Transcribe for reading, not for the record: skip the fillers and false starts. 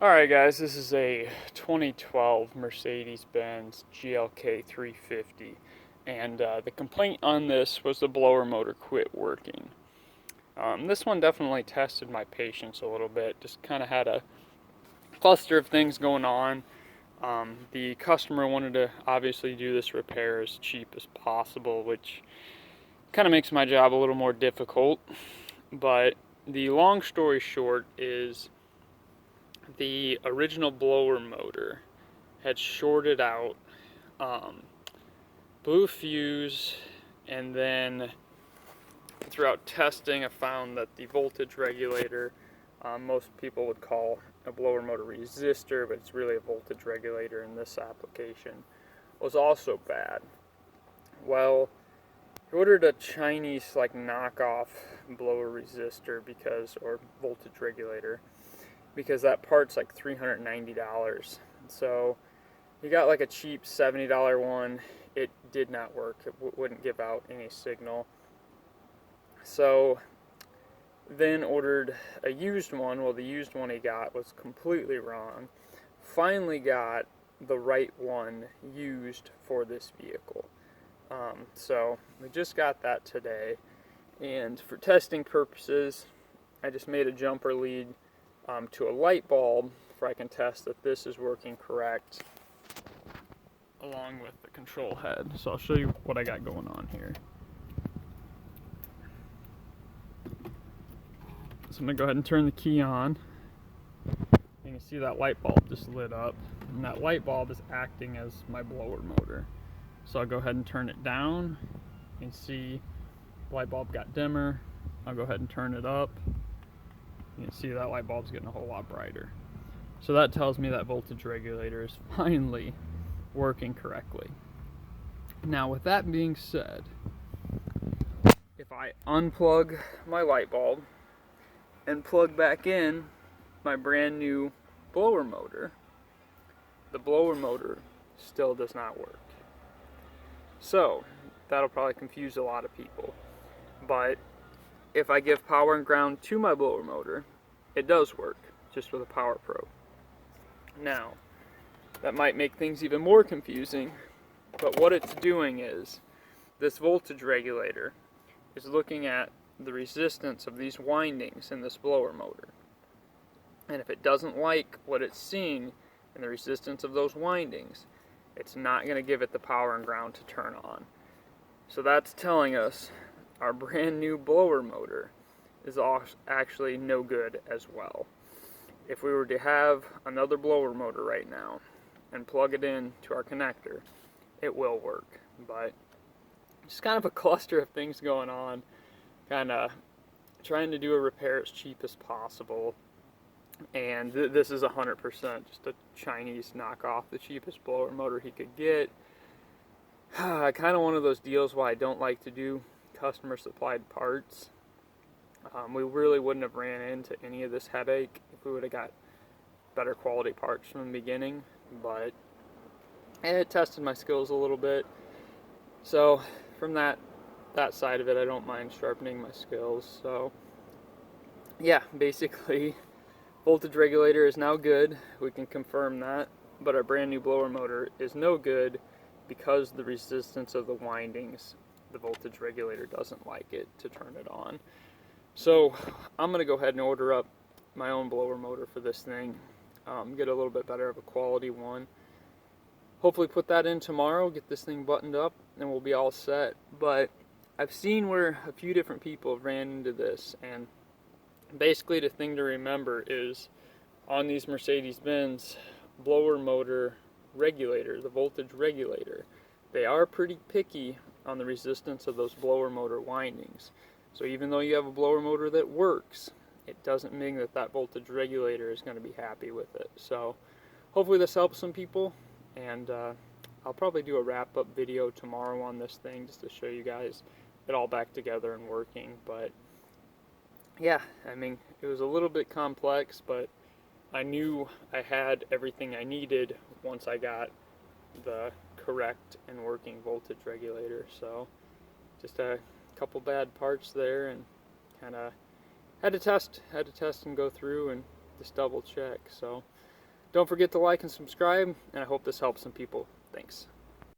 Alright guys, this is a 2012 Mercedes-Benz GLK350 and the complaint on this was the blower motor quit working. This one definitely tested my patience a little bit, just kind of had a cluster of things going on. The customer wanted to obviously do this repair as cheap as possible, which kind of makes my job a little more difficult, but the long story short is the original blower motor had shorted out, blew a fuse, and then throughout testing I found that the voltage regulator, most people would call a blower motor resistor, but it's really a voltage regulator in this application, was also bad. Well, I ordered a Chinese knockoff blower resistor or voltage regulator, because that part's like $390. So you got like a cheap $70 one. It did not work. It wouldn't give out any signal. So then ordered a used one. Well, the used one he got was completely wrong. Finally got the right one used for this vehicle. So we just got that today, and for testing purposes I just made a jumper lead to a light bulb for I can test that this is working correct along with the control head. So I'll show you what I got going on here. So I'm going to go ahead and turn the key on. You can see that light bulb just lit up, and that light bulb is acting as my blower motor. So I'll go ahead and turn it down. You can see the light bulb got dimmer. I'll go ahead and turn it up. You can see that light bulb's getting a whole lot brighter. So that tells me that voltage regulator is finally working correctly. Now, with that being said, if I unplug my light bulb and plug back in my brand new blower motor, the blower motor still does not work. So that'll probably confuse a lot of people, but if I give power and ground to my blower motor, it does work, just with a power probe. Now, that might make things even more confusing, but what it's doing is, this voltage regulator is looking at the resistance of these windings in this blower motor. And if it doesn't like what it's seeing in the resistance of those windings, it's not going to give it the power and ground to turn on. So that's telling us our brand new blower motor is actually no good as well. If we were to have another blower motor right now and plug it in to our connector, it will work. But just kind of a cluster of things going on, kind of trying to do a repair as cheap as possible. And this is 100% just a Chinese knockoff, the cheapest blower motor he could get. Kind of one of those deals why I don't like to do customer supplied parts. We really wouldn't have ran into any of this headache if we would have got better quality parts from the beginning, but it tested my skills a little bit. So from that side of it, I don't mind sharpening my skills. So yeah, basically voltage regulator is now good. We can confirm that, but our brand new blower motor is no good because the resistance of the windings, the voltage regulator doesn't like it to turn it on. So I'm going to go ahead and order up my own blower motor for this thing, get a little bit better of a quality one. Hopefully put that in tomorrow, get this thing buttoned up, and we'll be all set. But I've seen where a few different people have ran into this, and basically the thing to remember is on these Mercedes-Benz blower motor regulator, the voltage regulator, they are pretty picky on the resistance of those blower motor windings. So even though you have a blower motor that works, it doesn't mean that that voltage regulator is going to be happy with it. So hopefully this helps some people, and I'll probably do a wrap-up video tomorrow on this thing just to show you guys it all back together and working. But yeah, I mean, it was a little bit complex, but I knew I had everything I needed once I got the correct and working voltage regulator. So just a couple bad parts there, and kind of had to test and go through and just double check. So Don't forget to like and subscribe, and I hope this helps some people. Thanks.